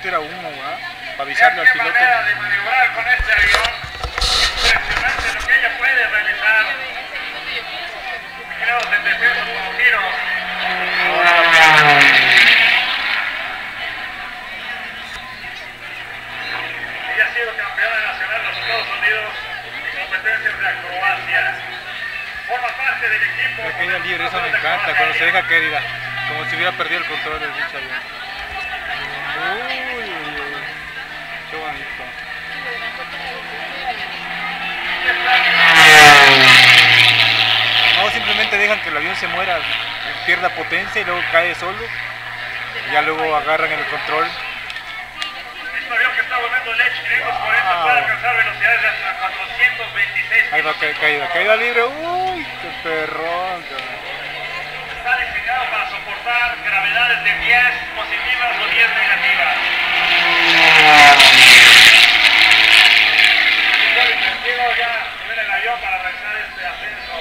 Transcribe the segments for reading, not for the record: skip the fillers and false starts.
seguramente era humo, ¿verdad? Para avisarle al piloto. Qué manera de maniobrar con este avión. Impresionante lo que ella puede realizar. Creo 700 como giros. Ella ha sido campeona nacional de los Estados Unidos en competencias de acrobacia. Forma parte del equipo. La caída libre, eso me encanta, cuando se deja caer, mira, como si hubiera perdido el control del bicho avión. Uy, qué bonito. No, simplemente dejan que el avión se muera, pierda potencia y luego cae solo. Y ya luego agarran el control. Este avión que está volando el H540 puede alcanzar velocidades de hasta 426 Ahí va, caída libre. Uy, qué perrón. Está diseñado para soportar gravedades de 10 positivas o 10 negativas. Quiero ya subir el avión para realizar este ascenso.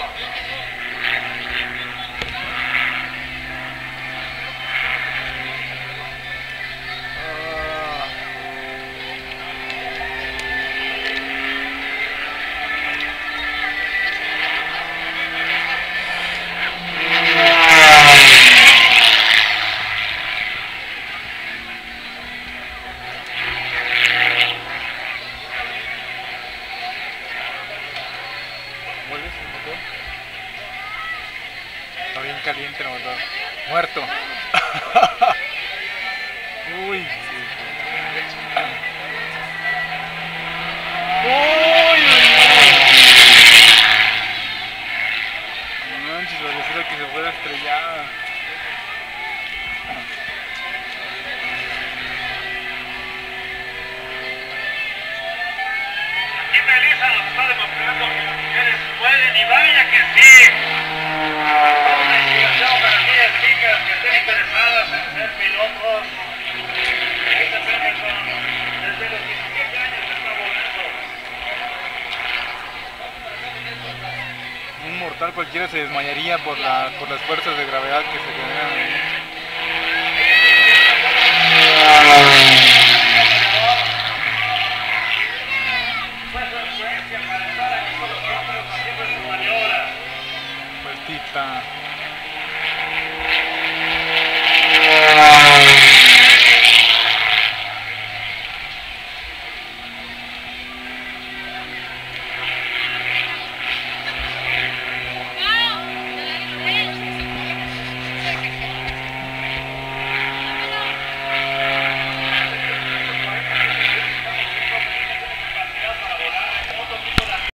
¿Vuelves el motor? Está bien caliente el motor. Muerto. Uy, sí. Uy, no manches, pareciera que se fuera estrellada. Aquí Melissa nos está demostrando que las mujeres pueden y vaya que sí. Una investigación para aquellas chicas que estén interesadas en ser pilotos. Estas personas desde los 17 años está volando. Un mortal cualquiera se desmayaría por las fuerzas de gravedad que se generan ahí.